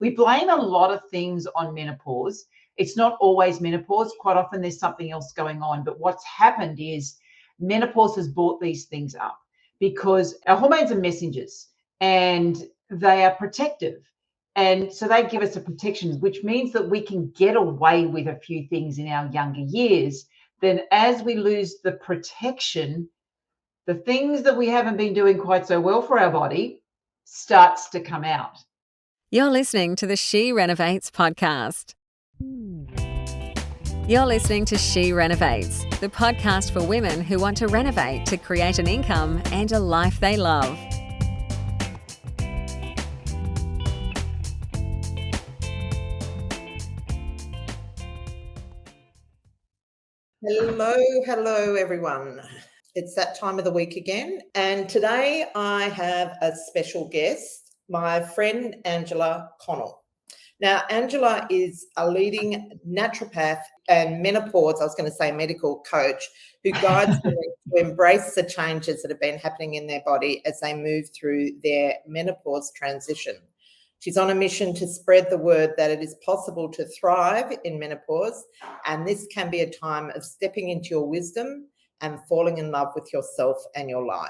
We blame a lot of things on menopause. It's not always menopause. Quite often there's something else going on. But what's happened is menopause has brought these things up because our hormones are messengers and they are protective. And so they give us a protection, which means that we can get away with a few things in our younger years. Then as we lose the protection, the things that we haven't been doing quite so well for our body starts to come out. You're listening to the She Renovates podcast. You're listening to She Renovates, the podcast for women who want to renovate to create an income and a life they love. Hello, everyone. It's that time of the week again. And today I have a special guest, my friend Angela Counsel. Now, Angela is a leading naturopath and medical coach who guides women to embrace the changes that have been happening in their body as they move through their menopause transition. She's on a mission to spread the word that it is possible to thrive in menopause, and this can be a time of stepping into your wisdom and falling in love with yourself and your life.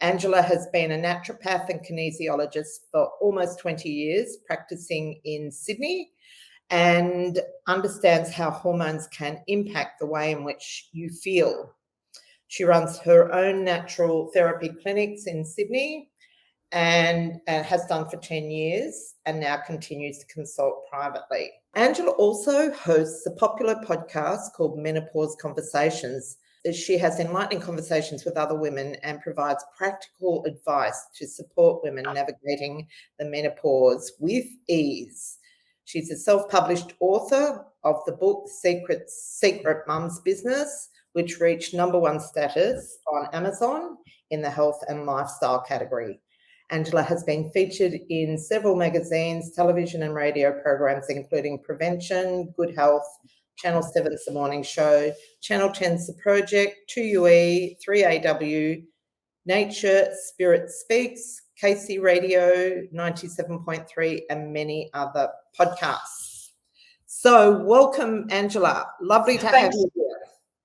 Angela has been a naturopath and kinesiologist for almost 20 years, practicing in Sydney, and understands how hormones can impact the way in which you feel. She runs her own natural therapy clinics in Sydney and has done for 10 years and now continues to consult privately. Angela also hosts a popular podcast called Menopause Conversations. She has enlightening conversations with other women and provides practical advice to support women navigating the menopause with ease. She's a self-published author of the book Secret Mum's Business, which reached #1 status on Amazon in the health and lifestyle category. Angela has been featured in several magazines, television and radio programs, including Prevention, Good Health, Channel 7's The Morning Show, Channel 10's The Project, 2UE, 3AW, Nature, Spirit Speaks, KC Radio, 97.3, and many other podcasts. So welcome, Angela. Lovely to have you here.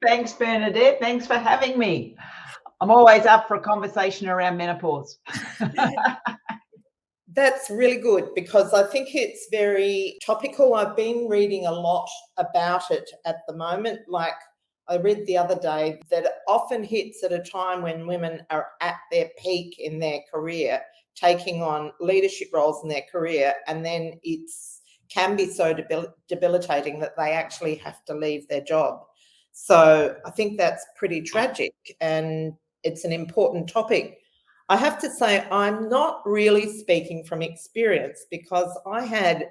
Thanks, Bernadette. Thanks for having me. I'm always up for a conversation around menopause. That's really good because I think it's very topical. I've been reading a lot about it at the moment. Like I read the other day that it often hits at a time when women are at their peak in their career, taking on leadership roles in their career, and then it can be so debilitating that they actually have to leave their job. So I think that's pretty tragic, and it's an important topic. I have to say I'm not really speaking from experience because I had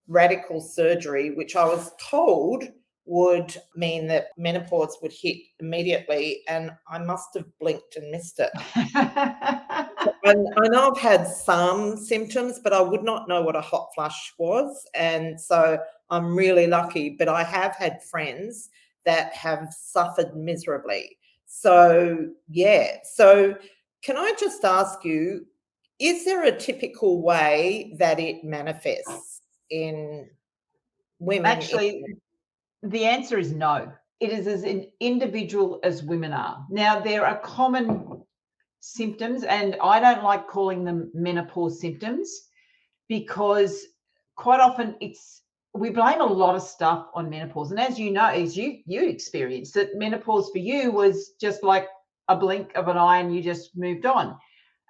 radical surgery, which I was told would mean that menopause would hit immediately, and I must have blinked and missed it. And I know I've had some symptoms, but I would not know what a hot flush was, and so I'm really lucky. But I have had friends that have suffered miserably. So, yeah. So can I just ask you, is there a typical way that it manifests in women? Actually, the answer is no. It is as individual as women are. Now, there are common symptoms, and I don't like calling them menopause symptoms because quite often we blame a lot of stuff on menopause. And as you know, as you experienced that menopause for you was just like a blink of an eye and you just moved on.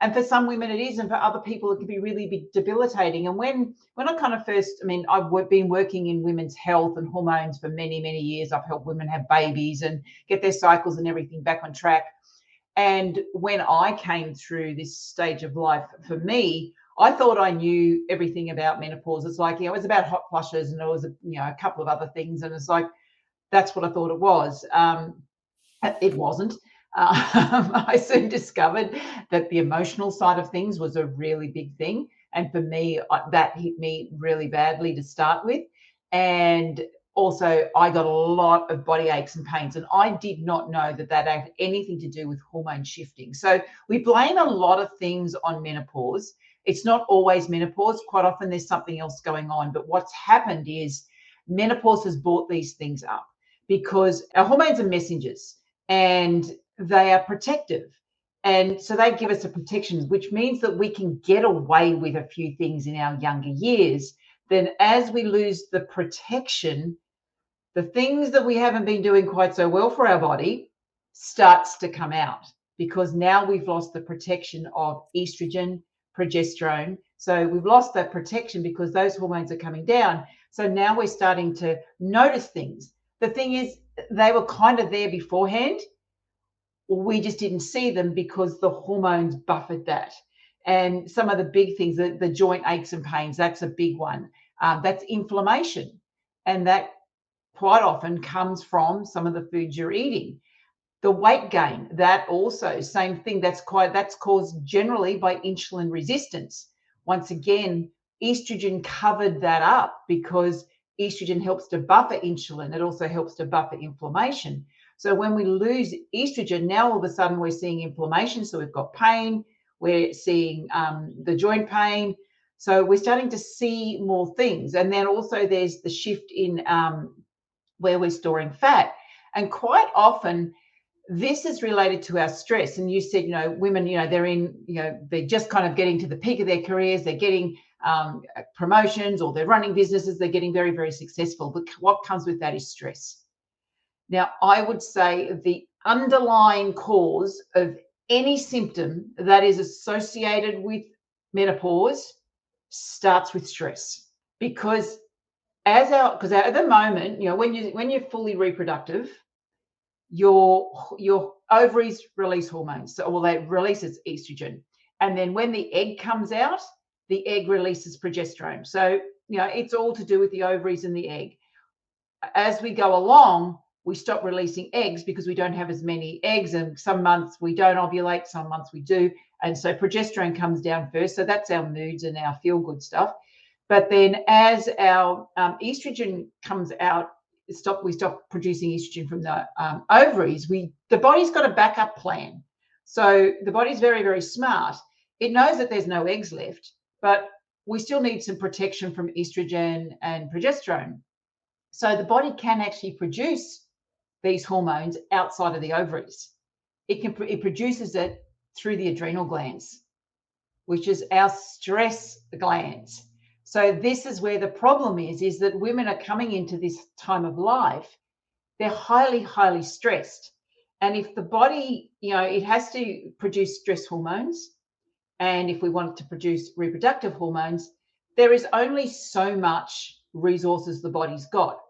And for some women it is, and for other people it can be really debilitating. And when I kind of first, I've been working in women's health and hormones for many, many years. I've helped women have babies and get their cycles and everything back on track. And when I came through this stage of life, for me, I thought I knew everything about menopause. It's like, it was about hot flushes and there was a couple of other things. And it's like, that's what I thought it was. It wasn't. I soon discovered that the emotional side of things was a really big thing. And for me, that hit me really badly to start with. And also, I got a lot of body aches and pains, and I did not know that had anything to do with hormone shifting. So we blame a lot of things on menopause. It's not always menopause. Quite often there's something else going on. But what's happened is menopause has brought these things up because our hormones are messengers and they are protective. And so they give us a protection, which means that we can get away with a few things in our younger years. Then as we lose the protection, the things that we haven't been doing quite so well for our body starts to come out because now we've lost the protection of estrogen, progesterone. So we've lost that protection because those hormones are coming down. So now we're starting to notice things. The thing is, they were kind of there beforehand. We just didn't see them because the hormones buffered that. And some of the big things, the joint aches and pains, that's a big one. That's inflammation. And that quite often comes from some of the foods you're eating. The weight gain, that also, same thing, that's caused generally by insulin resistance. Once again, estrogen covered that up because estrogen helps to buffer insulin. It also helps to buffer inflammation. So when we lose estrogen, now all of a sudden we're seeing inflammation. So we've got pain, we're seeing the joint pain. So we're starting to see more things. And then also there's the shift in where we're storing fat. And quite often, this is related to our stress. And you said, women, they're just kind of getting to the peak of their careers. They're getting promotions or they're running businesses. They're getting very, very successful. But what comes with that is stress. Now, I would say the underlying cause of any symptom that is associated with menopause starts with stress. Because at the moment, when you're fully reproductive, your ovaries release hormones. They releases estrogen. And then when the egg comes out, the egg releases progesterone. So, it's all to do with the ovaries and the egg. As we go along, we stop releasing eggs because we don't have as many eggs. And some months we don't ovulate, some months we do. And so progesterone comes down first. So that's our moods and our feel-good stuff. But then as our estrogen comes out, we stop producing estrogen from the ovaries. The body's got a backup plan. So the body's very, very smart. It knows that there's no eggs left, but we still need some protection from estrogen and progesterone. So the body can actually produce these hormones outside of the ovaries. It produces it through the adrenal glands, which is our stress glands. So this is where the problem is that women are coming into this time of life, they're highly, highly stressed. And if the body, it has to produce stress hormones, and if we want it to produce reproductive hormones, there is only so much resources the body's got.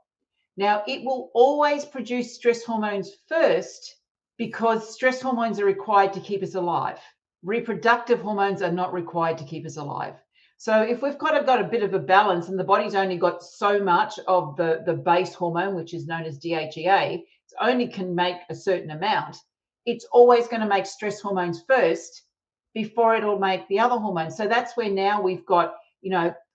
Now, it will always produce stress hormones first because stress hormones are required to keep us alive. Reproductive hormones are not required to keep us alive. So if we've got a bit of a balance and the body's only got so much of the base hormone, which is known as DHEA, it only can make a certain amount, it's always going to make stress hormones first before it'll make the other hormones. So that's where now we've got,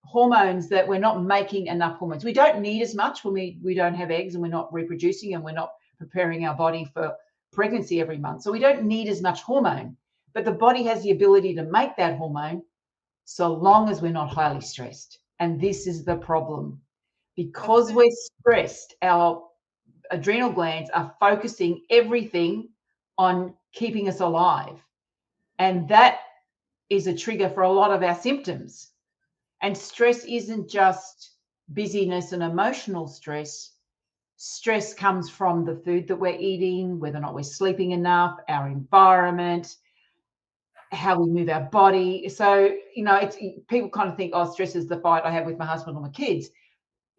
hormones that we're not making enough hormones. We don't need as much when we don't have eggs and we're not reproducing and we're not preparing our body for pregnancy every month. So we don't need as much hormone, but the body has the ability to make that hormone so long as we're not highly stressed. And this is the problem. Because we're stressed, our adrenal glands are focusing everything on keeping us alive. And that is a trigger for a lot of our symptoms. And stress isn't just busyness and emotional stress. Stress comes from the food that we're eating, whether or not we're sleeping enough, our environment, how we move our body. So, people kind of think, stress is the fight I have with my husband or my kids.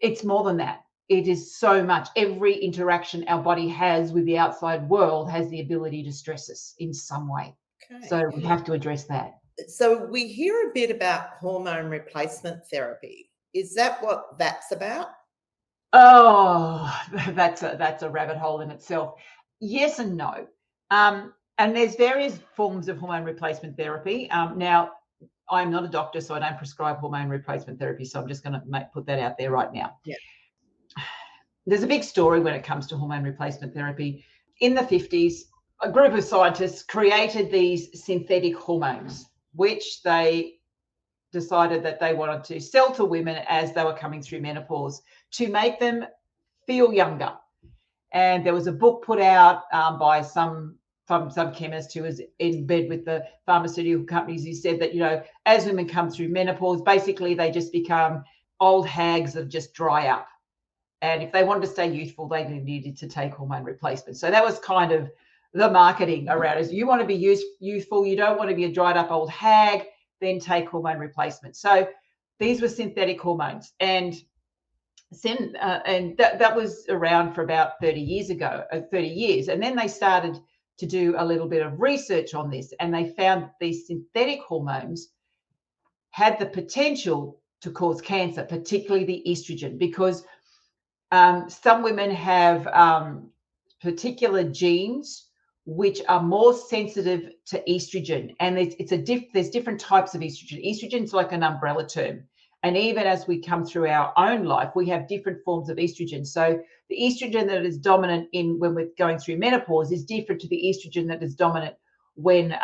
It's more than that. It is so much. Every interaction our body has with the outside world has the ability to stress us in some way. Okay. So we have to address that. So we hear a bit about hormone replacement therapy. Is that what that's about? Oh, that's a rabbit hole in itself. Yes and no. And there's various forms of hormone replacement therapy. Now, I'm not a doctor, so I don't prescribe hormone replacement therapy. So I'm just going to put that out there right now. Yeah. There's a big story when it comes to hormone replacement therapy. In the 50s, a group of scientists created these synthetic hormones, which they decided that they wanted to sell to women as they were coming through menopause to make them feel younger. And there was a book put out by some chemist who was in bed with the pharmaceutical companies who said that, you know, as women come through menopause, basically they just become old hags that just dry up. And if they wanted to stay youthful, they needed to take hormone replacement. So that was kind of the marketing around it. You want to be youthful, you don't want to be a dried up old hag, then take hormone replacement. So these were synthetic hormones. And that was around for about 30 years. And then they started to do a little bit of research on this, and they found these synthetic hormones had the potential to cause cancer, particularly the estrogen, because some women have particular genes which are more sensitive to estrogen, and there's different types of estrogen. Estrogen is like an umbrella term, and even as we come through our own life, we have different forms of estrogen. So the estrogen that is dominant when we're going through menopause is different to the estrogen that is dominant when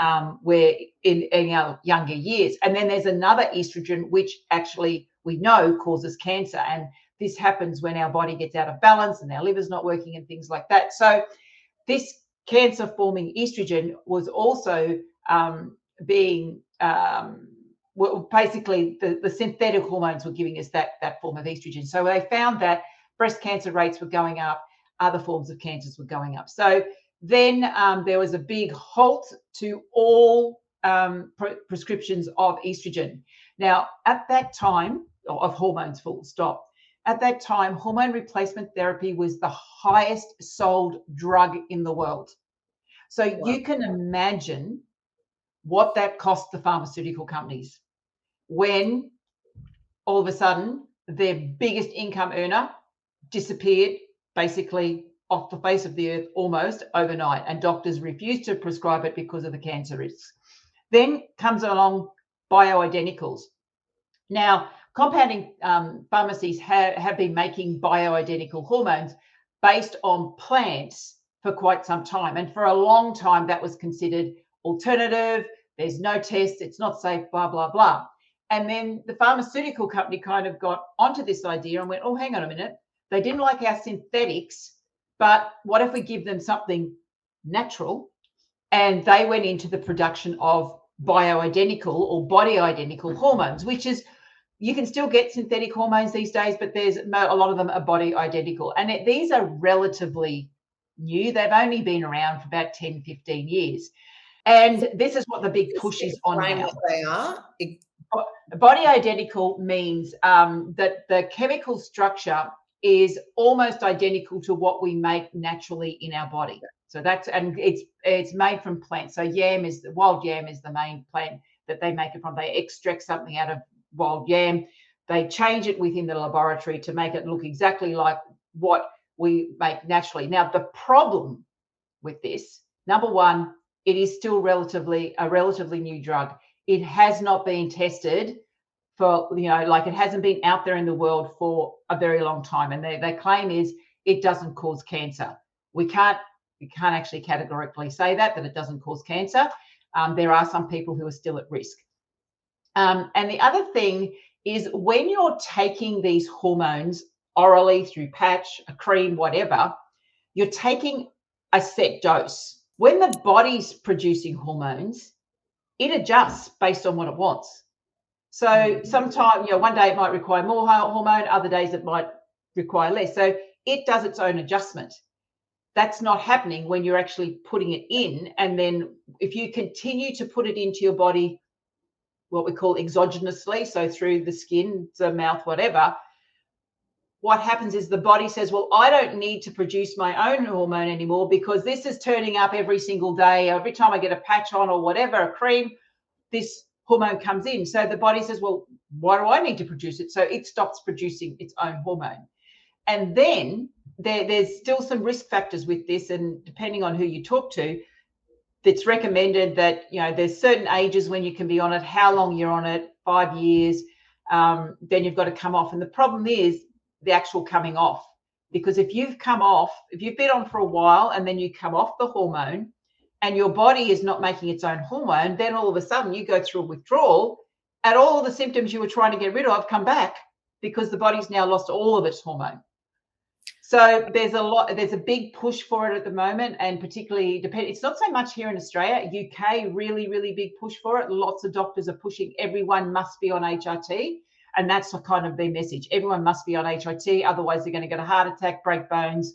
we're in our younger years. And then there's another estrogen which actually we know causes cancer, and this happens when our body gets out of balance and our liver's not working and things like that. So this cancer-forming estrogen was also being basically the synthetic hormones were giving us that form of estrogen. So they found that breast cancer rates were going up, other forms of cancers were going up. So then there was a big halt to all prescriptions of estrogen. Now, at that time, of hormones, full stop. At that time, hormone replacement therapy was the highest sold drug in the world. So you can imagine what that cost the pharmaceutical companies when all of a sudden their biggest income earner disappeared basically off the face of the earth almost overnight, and doctors refused to prescribe it because of the cancer risks. Then comes along bioidenticals. Now, compounding pharmacies have been making bioidentical hormones based on plants for quite some time. And for a long time, that was considered alternative. There's no tests. It's not safe, blah, blah, blah. And then the pharmaceutical company kind of got onto this idea and went, oh, hang on a minute. They didn't like our synthetics, but what if we give them something natural? And they went into the production of bioidentical or body identical hormones, which is, you can still get synthetic hormones these days, but there's a lot of them are body identical. And these are relatively new. They've only been around for about 10, 15 years. And this is what the big push is on now. What they are. Body identical means that the chemical structure is almost identical to what we make naturally in our body. So it's made from plants. So wild yam is the main plant that they make it from. They extract something out of wild yam. They change it within the laboratory to make it look exactly like what we make naturally. Now, the problem with this, number one, it is still a relatively new drug. It has not been tested for, it hasn't been out there in the world for a very long time. And their claim is it doesn't cause cancer. We can't actually categorically say that it doesn't cause cancer. There are some people who are still at risk. And the other thing is when you're taking these hormones orally through patch, a cream, whatever, you're taking a set dose. When the body's producing hormones, it adjusts based on what it wants. So sometimes, one day it might require more hormone, other days it might require less. So it does its own adjustment. That's not happening when you're actually putting it in. And then if you continue to put it into your body, what we call exogenously, so through the skin, the mouth, whatever, what happens is the body says, well, I don't need to produce my own hormone anymore because this is turning up every single day. Every time I get a patch on or whatever, a cream, this hormone comes in. So the body says, well, why do I need to produce it? So it stops producing its own hormone. And then there's still some risk factors with this. And depending on who you talk to, it's recommended that, there's certain ages when you can be on it, how long you're on it, 5 years, then you've got to come off. And the problem is the actual coming off, because if you've been on for a while and then you come off the hormone and your body is not making its own hormone, then all of a sudden you go through a withdrawal and all the symptoms you were trying to get rid of come back because the body's now lost all of its hormone. So there's a big push for it at the moment, and particularly it's not so much here in Australia. UK, really, really big push for it. Lots of doctors are pushing everyone must be on HRT, and that's the kind of the message. Everyone must be on HRT, otherwise they're going to get a heart attack, break bones,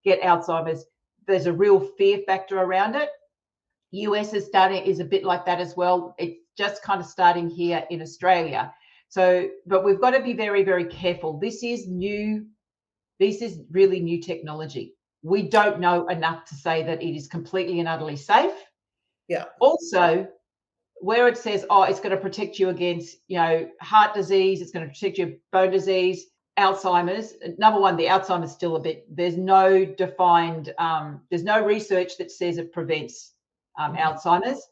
get Alzheimer's. There's a real fear factor around it. US is a bit like that as well. It's just kind of starting here in Australia. So, but we've got to be very, very careful. This is new. This is really new technology. We don't know enough to say that it is completely and utterly safe. Yeah. Also, where it says, oh, it's going to protect you against, heart disease, it's going to protect you bone disease, Alzheimer's. Number one, the Alzheimer's still a bit, there's no defined, there's no research that says it prevents Alzheimer's.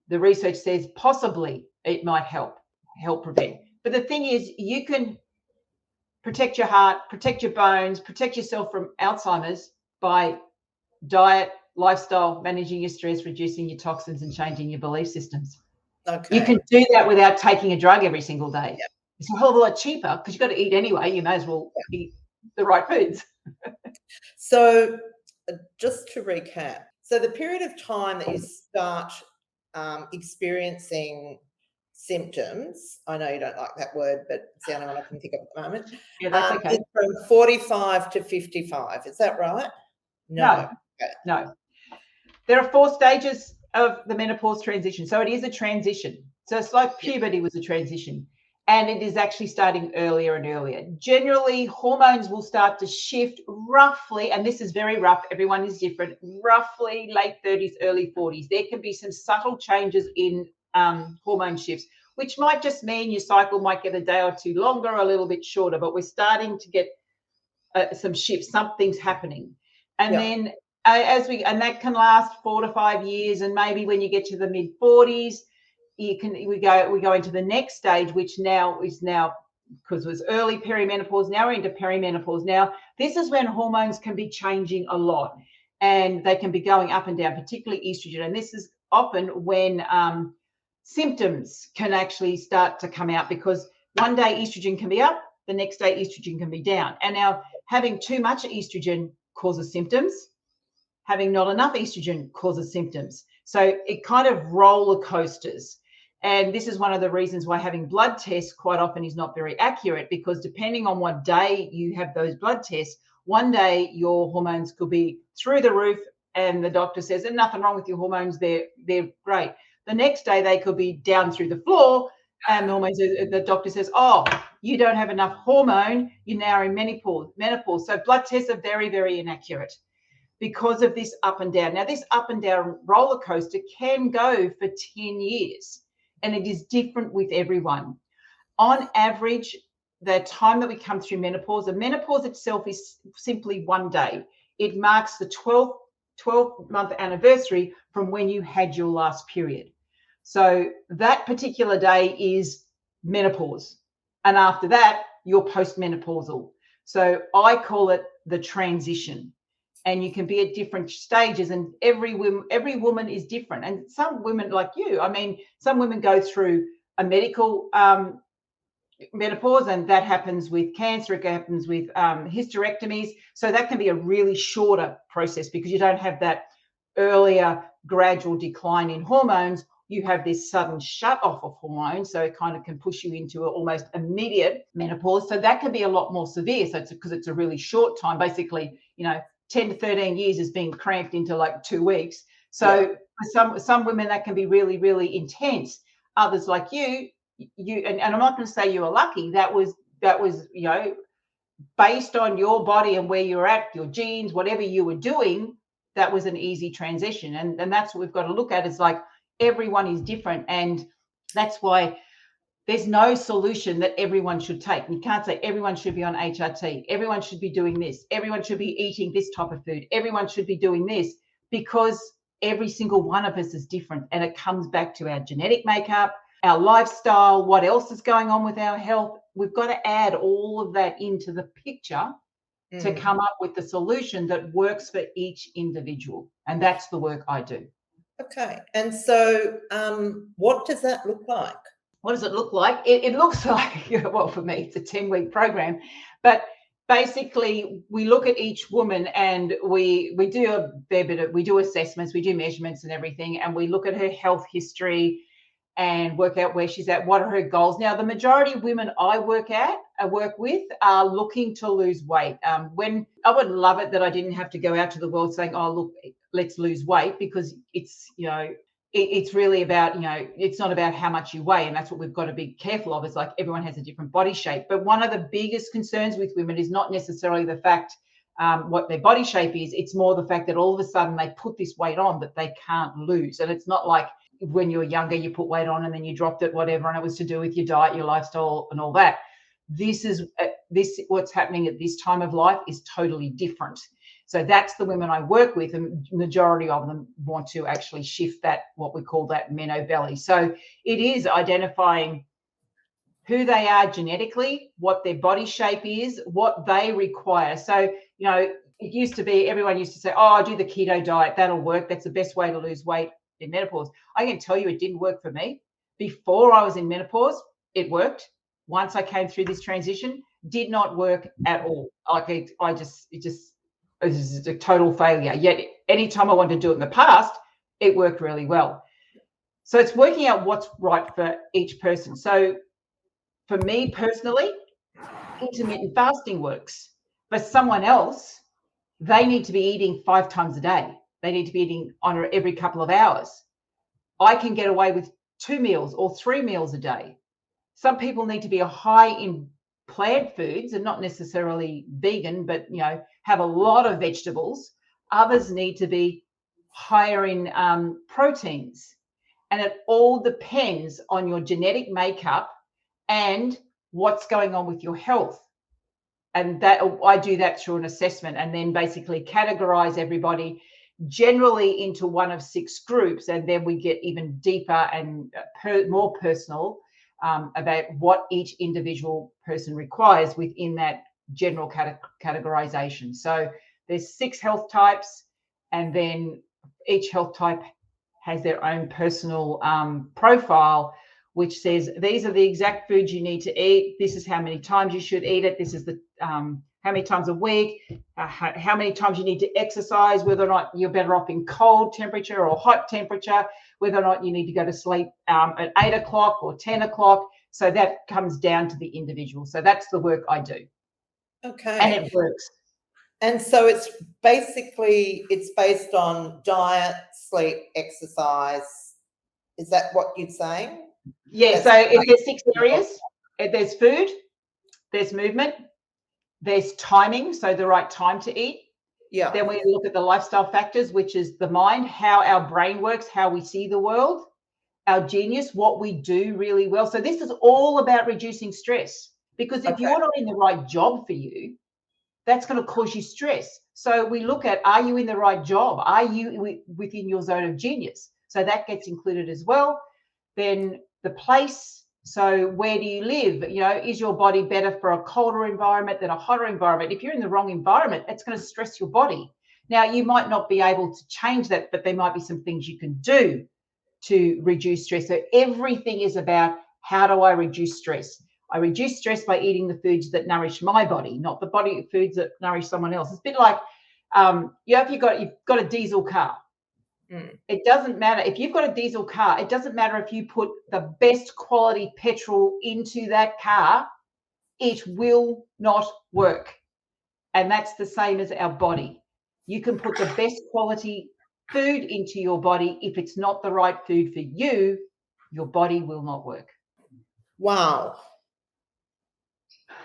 The research says possibly it might help prevent. But the thing is, you can protect your heart, protect your bones, protect yourself from Alzheimer's by diet, lifestyle, managing your stress, reducing your toxins, and changing your belief systems. Okay. You can do that without taking a drug every single day. Yep. It's a hell of a lot cheaper because you've got to eat anyway. You may as well eat the right foods. So just to recap, so the period of time that you start experiencing symptoms, I know you don't like that word, but it's the only one I can think of at the moment. Yeah, that's okay. It's from 45 to 55. Is that right? No. There are 4 stages of the menopause transition. So it is a transition. So it's like puberty was a transition, and it is actually starting earlier and earlier. Generally, hormones will start to shift roughly, and this is very rough, everyone is different, roughly late 30s, early 40s. There can be some subtle changes in hormone shifts, which might just mean your cycle might get a day or two longer, or a little bit shorter, but we're starting to get some shifts, something's happening. And then and that can last 4 to 5 years, and maybe when you get to the mid 40s, we go into the next stage, which now because it was early perimenopause, now we're into perimenopause. Now this is when hormones can be changing a lot, and they can be going up and down, particularly estrogen. And this is often when symptoms can actually start to come out, because one day estrogen can be up, the next day estrogen can be down. And now having too much estrogen causes symptoms. Having not enough estrogen causes symptoms. So it kind of roller coasters. And this is one of the reasons why having blood tests quite often is not very accurate, because depending on what day you have those blood tests, one day your hormones could be through the roof and the doctor says there's nothing wrong with your hormones, they're great. The next day they could be down through the floor, and the doctor says, oh, you don't have enough hormone, you're now in menopause. So blood tests are very, very inaccurate because of this up and down. Now, this up and down roller coaster can go for 10 years, and it is different with everyone. On average, the time that we come through menopause, the menopause itself is simply one day. It marks the 12-month anniversary from when you had your last period. So that particular day is menopause. And after that, you're postmenopausal. So I call it the transition. And you can be at different stages, and every woman is different. And some women, like you, some women go through a medical menopause, and that happens with cancer, it happens with hysterectomies. So that can be a really shorter process because you don't have that earlier gradual decline in hormones. You have this sudden shut off of hormones, so it kind of can push you into an almost immediate menopause. So that can be a lot more severe. So it's because it's a really short time, basically, 10 to 13 years is being cramped into like 2 weeks. So for some women that can be really, really intense. Others like you, and I'm not going to say you were lucky. That was based on your body and where you're at, your genes, whatever you were doing, that was an easy transition. And that's what we've got to look at. It's like everyone is different. And that's why there's no solution that everyone should take. You can't say everyone should be on HRT. Everyone should be doing this. Everyone should be eating this type of food. Everyone should be doing this, because every single one of us is different. And it comes back to our genetic makeup, our lifestyle, what else is going on with our health. We've got to add all of that into the picture to come up with the solution that works for each individual. And that's the work I do. Okay. And so what does that look like? what does it look like? It looks like, well, for me, it's a 10-week program, but basically we look at each woman and we do a fair bit of, we do assessments, we do measurements and everything, and we look at her health history and work out where she's at, what are her goals. Now, the majority of women I work with are looking to lose weight. When I would love it that I didn't have to go out to the world saying, oh, look, let's lose weight, because it's, it's really about, it's not about how much you weigh. And that's what we've got to be careful of. It's like everyone has a different body shape. But one of the biggest concerns with women is not necessarily the fact what their body shape is. It's more the fact that all of a sudden they put this weight on that they can't lose. And it's not like when you're younger, you put weight on and then you dropped it, whatever, and it was to do with your diet, your lifestyle and all that. This what's happening at this time of life is totally different. So that's the women I work with, and majority of them want to actually shift that, what we call that meno belly. So it is identifying who they are genetically, what their body shape is, what they require. So, it used to be, everyone used to say, oh, I do the keto diet, that'll work. That's the best way to lose weight in menopause. I can tell you it didn't work for me. Before I was in menopause, it worked. Once I came through this transition, did not work at all. Like it was a total failure. Yet anytime I wanted to do it in the past, it worked really well. So it's working out what's right for each person. So for me personally, intermittent fasting works. For someone else, they need to be eating 5 times a day. They need to be eating on every couple of hours. I can get away with 2 meals or 3 meals a day. Some people need to be high in plant foods and not necessarily vegan, but have a lot of vegetables. Others need to be higher in proteins. And it all depends on your genetic makeup and what's going on with your health. And that I do that through an assessment, and then basically categorize everybody generally into one of 6 groups. And then we get even deeper and more personal about what each individual person requires within that general categorization. So there's 6 health types, and then each health type has their own personal profile, which says these are the exact foods you need to eat. This is how many times you should eat it. This is the how many times a week, how many times you need to exercise, whether or not you're better off in cold temperature or hot temperature, whether or not you need to go to sleep at 8 o'clock or 10 o'clock. So that comes down to the individual. So that's the work I do. Okay. And it works. And so it's based on diet, sleep, exercise. Is that what you're saying? Yeah. So if there's 6 areas, there's food, there's movement, there's timing, so the right time to eat. Yeah. Then we look at the lifestyle factors, which is the mind, how our brain works, how we see the world, our genius, what we do really well. So this is all about reducing stress, because if you're not in the right job for you, that's going to cause you stress. So we look at, are you in the right job? Are you within your zone of genius? So that gets included as well. Then the place. So where do you live? Is your body better for a colder environment than a hotter environment? If you're in the wrong environment, it's going to stress your body. Now, you might not be able to change that, but there might be some things you can do to reduce stress. So everything is about, how do I reduce stress? I reduce stress by eating the foods that nourish my body, not the body foods that nourish someone else. It's a bit like, if you've got a diesel car. It doesn't matter if you've got a diesel car. It doesn't matter if you put the best quality petrol into that car, it will not work. And that's the same as our body. You can put the best quality food into your body. If it's not the right food for you, your body will not work. Wow.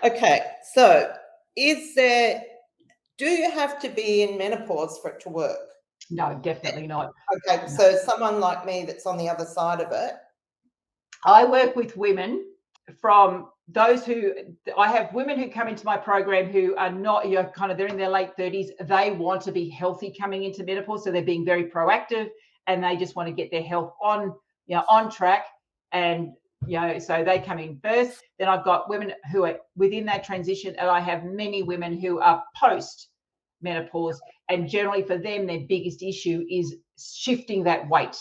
Okay. So do you have to be in menopause for it to work? No, definitely not. Okay, so someone like me that's on the other side of it. I work with women from those I have women who come into my program who are not, they're in their late 30s. They want to be healthy coming into menopause. So they're being very proactive and they just want to get their health on track. And, so they come in first. Then I've got women who are within that transition, and I have many women who are post menopause, and generally for them their biggest issue is shifting that weight.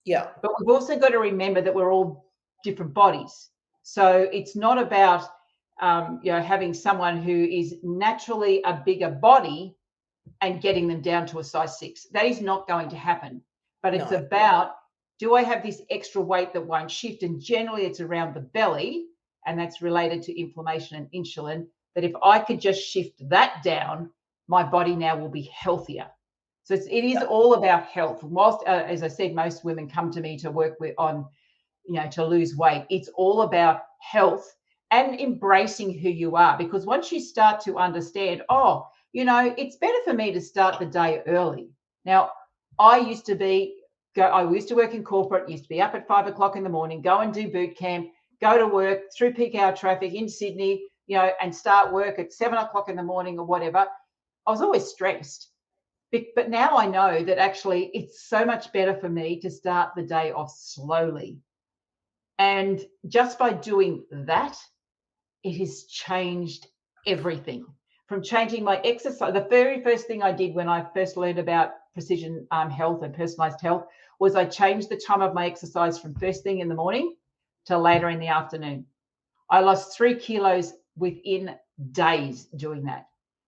Yeah. But we've also got to remember that we're all different bodies. So it's not about having someone who is naturally a bigger body and getting them down to a size 6. That is not going to happen. But it's No. about, do I have this extra weight that won't shift? And generally it's around the belly, and that's related to inflammation and insulin, that if I could just shift that down, my body now will be healthier. So it is all about health. Whilst, as I said, most women come to me to work with on, to lose weight. It's all about health and embracing who you are. Because once you start to understand, it's better for me to start the day early. Now, I used to work in corporate, used to be up at 5 o'clock in the morning, go and do boot camp, go to work through peak hour traffic in Sydney, and start work at 7 o'clock in the morning or whatever. I was always stressed. But now I know that actually it's so much better for me to start the day off slowly. And just by doing that, it has changed everything. From changing my exercise, the very first thing I did when I first learned about precision health and personalized health was I changed the time of my exercise from first thing in the morning to later in the afternoon. I lost 3 kilos within days doing that,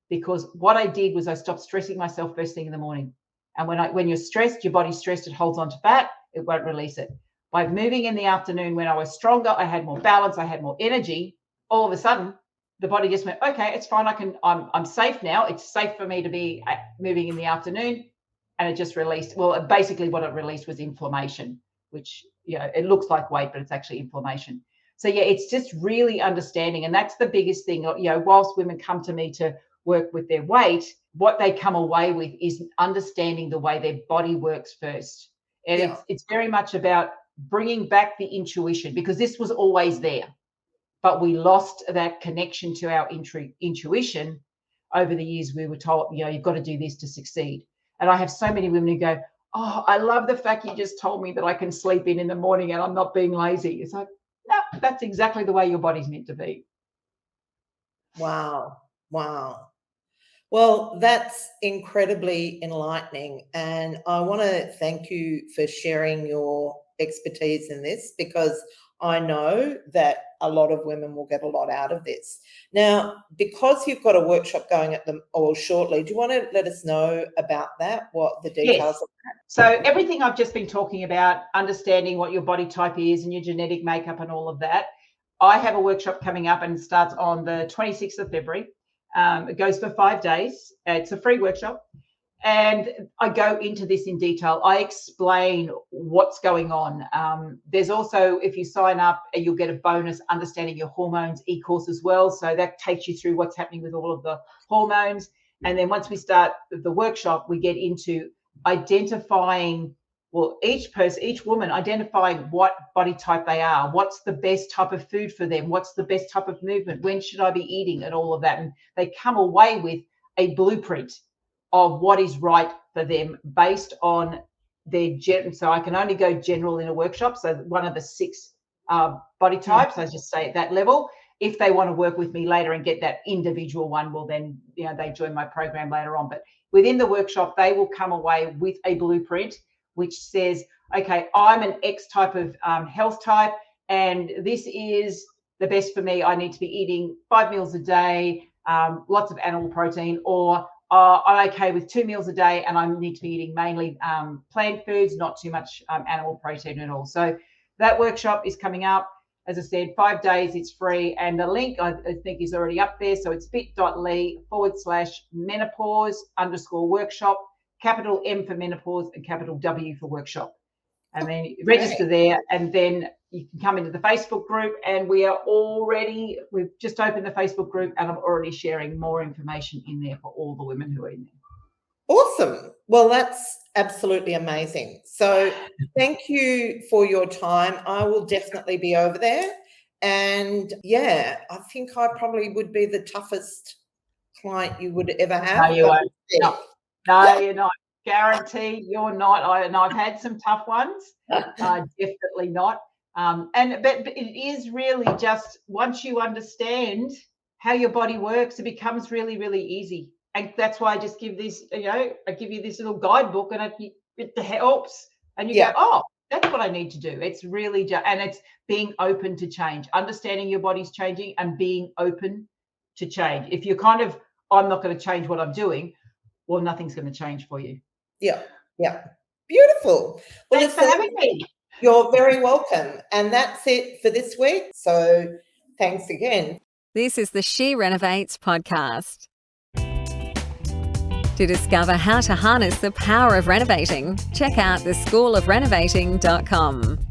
because what I did was I stopped stressing myself first thing in the morning. And when you're stressed, your body's stressed, it holds on to fat, it won't release it. By moving in the afternoon, when I was stronger, I had more balance, I had more energy, all of a sudden, the body just went, okay, it's fine. I'm safe now. It's safe for me to be moving in the afternoon. And it just released. Well, basically what it released was inflammation, which, it looks like weight, but it's actually inflammation. So it's just really understanding. And that's the biggest thing, whilst women come to me to work with their weight, what they come away with is understanding the way their body works first. And it's very much about bringing back the intuition, because this was always there. But we lost that connection to our intuition over the years. We were told, you've got to do this to succeed. And I have so many women who go, oh, I love the fact you just told me that I can sleep in the morning and I'm not being lazy. It's like, no, that's exactly the way your body's meant to be. Wow. Well, that's incredibly enlightening. And I want to thank you for sharing your expertise in this, because I know that a lot of women will get a lot out of this. Now, because you've got a workshop going shortly, do you want to let us know about that, what the details Yes. are? So everything I've just been talking about, understanding what your body type is and your genetic makeup and all of that, I have a workshop coming up and it starts on the 26th of February. It goes for 5 days. It's a free workshop. And I go into this in detail. I explain what's going on. There's also, if you sign up, you'll get a bonus understanding your hormones e-course as well. So that takes you through what's happening with all of the hormones. And then once we start the workshop, we get into identifying, each woman identifying what body type they are, what's the best type of food for them, what's the best type of movement, when should I be eating, and all of that. And they come away with a blueprint of what is right for them based on their so I can only go general in a workshop. So one of the 6 body types, I just say at that level. If they want to work with me later and get that individual one, well then, they join my program later on. But within the workshop, they will come away with a blueprint which says, okay, I'm an X type of health type, and this is the best for me. I need to be eating 5 meals a day, lots of animal protein, or I'm okay with 2 meals a day and I need to be eating mainly plant foods, not too much animal protein at all. So that workshop is coming up. As I said, 5 days, it's free. And the link I think is already up there. So it's bit.ly/menopause_workshop, capital M for menopause and capital W for workshop. And then register there, and then you can come into the Facebook group. And we've just opened the Facebook group, and I'm already sharing more information in there for all the women who are in there. Awesome. Well, that's absolutely amazing. So thank you for your time. I will definitely be over there. And I think I probably would be the toughest client you would ever have. No, you won't. No, you're not. Guarantee you're not. I've had some tough ones. Definitely not. But it is really just, once you understand how your body works, it becomes really, really easy. And that's why I just give this, I give you this little guidebook, and it helps. And you go, oh, That's what I need to do. It's really and it's being open to change, understanding your body's changing and being open to change. If you're kind of, I'm not going to change what I'm doing, well, nothing's going to change for you. Yeah. Beautiful. Well, Thanks for having me. You're very welcome. And that's it for this week. So thanks again. This is the She Renovates podcast. To discover how to harness the power of renovating, check out theschoolofrenovating.com.